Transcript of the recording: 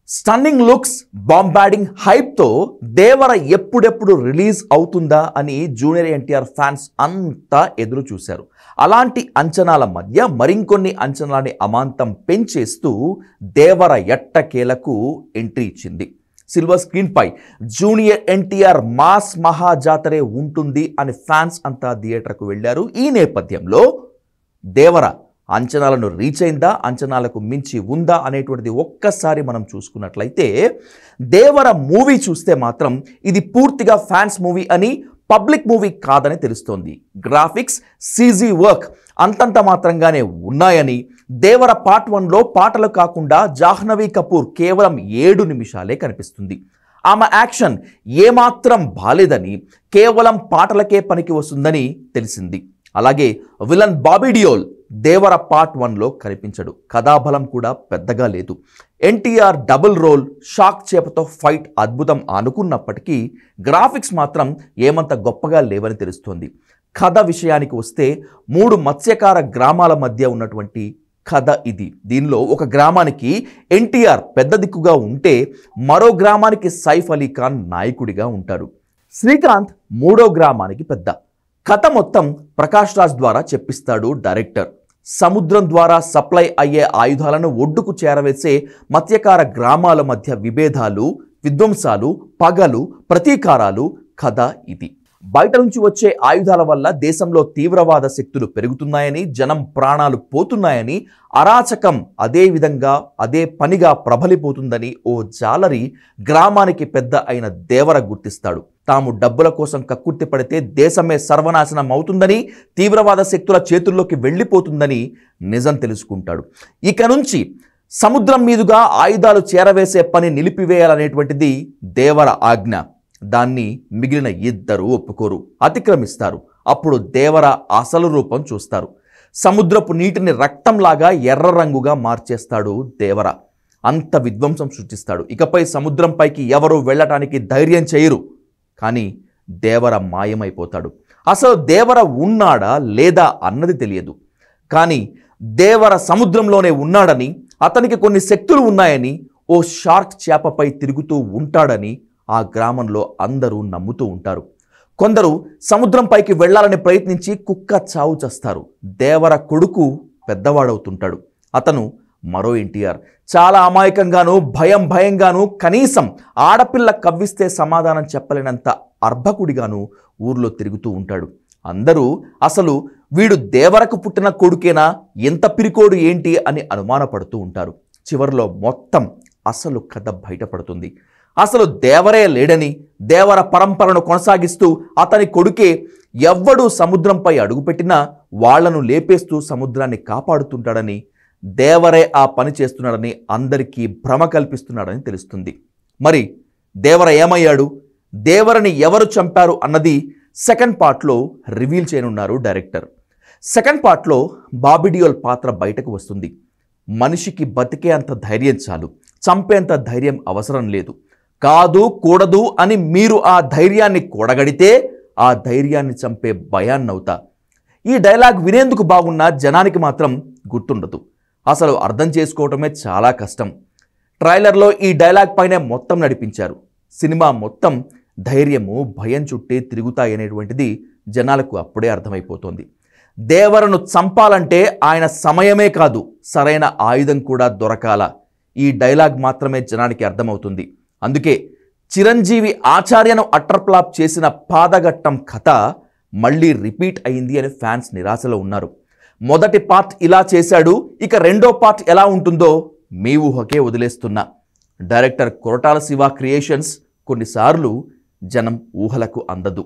Stunning looks, బాంబార్డింగ్ హైప్తో దేవర ఎప్పుడెప్పుడు release అవుతుందా అని జూనియర్ ఎన్టీఆర్ ఫ్యాన్స్ అంతా ఎదురు చూశారు. అలాంటి అంచనాల మధ్య మరికొన్ని అంచనాలని అమాంతం పెంచేస్తూ దేవర ఎట్టకేలకు ఎంట్రీ ఇచ్చింది. సిల్వర్ స్క్రీన్పై జూనియర్ ఎన్టీఆర్ మాస్ మహాజాతరే ఉంటుంది అని ఫ్యాన్స్ అంతా థియేటర్కు వెళ్ళారు. ఈ నేపథ్యంలో దేవర అంచనాలను రీచ్ అయిందా, అంచనాలకు మించి ఉందా అనేటువంటిది ఒక్కసారి మనం చూసుకున్నట్లయితే దేవర మూవీ చూస్తే మాత్రం ఇది పూర్తిగా ఫ్యాన్స్ మూవీ అని, పబ్లిక్ మూవీ కాదని తెలుస్తోంది. గ్రాఫిక్స్, సీజీ వర్క్ అంతంత మాత్రంగానే ఉన్నాయని, దేవర పార్ట్ 1లో పాటలు కాకుండా జాహ్నవి కపూర్ కేవలం 7 నిమిషాలే కనిపిస్తుంది. ఆమె యాక్షన్ ఏమాత్రం బాలేదని, కేవలం పాటలకే పనికి వస్తుందని తెలిసింది. అలాగే villain Bobby Deol Devara part 1లో కనిపించడు. కథాబలం కూడా పెద్దగా లేదు. ఎన్టీఆర్ డబుల్ రోల్, షాక్ చేపతో ఫైట్ అద్భుతం అనుకున్నప్పటికీ గ్రాఫిక్స్ మాత్రం ఏమంత గొప్పగా లేవని తెలుస్తోంది. కథ విషయానికి వస్తే 3 మత్స్యకార గ్రామాల మధ్య ఉన్నటువంటి కథ ఇది. దీనిలో ఒక గ్రామానికి ఎన్టీఆర్ పెద్ద దిక్కుగా ఉంటే మరో గ్రామానికి సైఫ్ అలీ ఖాన్ నాయకుడిగా ఉంటాడు. శ్రీకాంత్ 3వ గ్రామానికి పెద్ద. కథ మొత్తం ప్రకాష్ రాజ్ ద్వారా చెప్పిస్తాడు డైరెక్టర్. సముద్రం ద్వారా సప్లై అయ్యే ఆయుధాలను ఒడ్డుకు చేరవేసే మత్స్యకార గ్రామాల మధ్య విభేదాలు, విధ్వంసాలు, పగలు, ప్రతీకారాలు కథ ఇది. బయట నుంచి వచ్చే ఆయుధాల వల్ల దేశంలో తీవ్రవాద శక్తులు పెరుగుతున్నాయని, జనం ప్రాణాలు పోతున్నాయని, అరాచకం అదే పనిగా ప్రబలిపోతుందని ఓ జాలరి గ్రామానికి పెద్ద అయిన దేవర గుర్తిస్తాడు. తాము డబ్బుల కోసం కక్కుర్తి పడితే దేశమే సర్వనాశనం అవుతుందని, తీవ్రవాద శక్తుల చేతుల్లోకి వెళ్ళిపోతుందని నిజం తెలుసుకుంటాడు. ఇక నుంచి సముద్రం మీదుగా ఆయుధాలు చేరవేసే పని నిలిపివేయాలనేటువంటిది దేవర ఆజ్ఞ. దాన్ని మిగిలిన 2 ఒప్పుకోరు, అతిక్రమిస్తారు. అప్పుడు దేవర అసలు రూపం చూస్తారు. సముద్రపు నీటిని రక్తంలాగా ఎర్ర రంగుగా మార్చేస్తాడు దేవర. అంత విధ్వంసం సృష్టిస్తాడు. ఇకపై సముద్రంపైకి ఎవరు వెళ్ళటానికి ధైర్యం చేయరు. కానీ దేవర మాయమైపోతాడు. అసలు దేవర ఉన్నాడా లేదా అన్నది తెలియదు. కానీ దేవర సముద్రంలోనే ఉన్నాడని, అతనికి కొన్ని శక్తులు ఉన్నాయని, ఓ షార్క్ చేపపై తిరుగుతూ ఉంటాడని ఆ గ్రామంలో అందరూ నమ్ముతూ ఉంటారు. కొందరు సముద్రంపైకి వెళ్లాలని ప్రయత్నించి కుక్క చావు చేస్తారు. దేవర కొడుకు పెద్దవాడవుతుంటాడు. అతను మరో ఎన్టీఆర్. చాలా అమాయకంగాను, భయంగాను, కనీసం ఆడపిల్ల కవ్విస్తే సమాధానం చెప్పలేనంత అర్భకుడిగాను ఊర్లో తిరుగుతూ ఉంటాడు. అందరూ అసలు వీడు దేవరకు పుట్టిన కొడుకేనా, ఎంత పిరికోడు ఏంటి అని అనుమానపడుతూ ఉంటారు. చివరిలో మొత్తం అసలు కథ బయటపడుతుంది. అసలు దేవరే లేడని, దేవర పరంపరను కొనసాగిస్తూ అతని కొడుకే ఎవ్వడూ సముద్రంపై అడుగుపెట్టినా వాళ్లను లేపేస్తూ సముద్రాన్ని కాపాడుతుంటాడని, దేవరే ఆ పని చేస్తున్నాడని అందరికీ భ్రమ కల్పిస్తున్నాడని తెలుస్తుంది. మరి దేవర ఏమయ్యాడు, దేవరని ఎవరు చంపారు అన్నది సెకండ్ పార్ట్లో రివీల్ చేయనున్నారు డైరెక్టర్. సెకండ్ పార్ట్లో బాబీ డియోల్ పాత్ర బయటకు వస్తుంది. మనిషికి బతికే అంత ధైర్యం చాలు, చంపేంత ధైర్యం అవసరం లేదు. కాదు కూడదు అని మీరు ఆ ధైర్యాన్ని కూడగడితే ఆ ధైర్యాన్ని చంపే భయాన్నవుతా. ఈ డైలాగ్ వినేందుకు బాగున్నా జనానికి మాత్రం గుర్తుండదు. అసలు అర్థం చేసుకోవటమే చాలా కష్టం. ట్రైలర్లో ఈ డైలాగ్ పైనే మొత్తం నడిపించారు. సినిమా మొత్తం ధైర్యము, భయం చుట్టే తిరుగుతాయనేటువంటిది జనాలకు అప్పుడే అర్థమైపోతుంది. దేవరను చంపాలంటే ఆయన సమయమే కాదు, సరైన ఆయుధం కూడా దొరకాల. ఈ డైలాగ్ మాత్రమే జనానికి అర్థమవుతుంది. అందుకే చిరంజీవి ఆచార్యను అట్టర్ప్లాప్ చేసిన పాదఘట్టం కథ మళ్ళీ రిపీట్ అయింది అని ఫ్యాన్స్ నిరాశలో ఉన్నారు. మొదటి పార్ట్ ఇలా చేశాడు, ఇక రెండో పార్ట్ ఎలా ఉంటుందో మీ ఊహకే వదిలేస్తున్నా. డైరెక్టర్ కొరటాల శివ క్రియేషన్స్ కొన్నిసార్లు జనం ఊహలకు అందదు.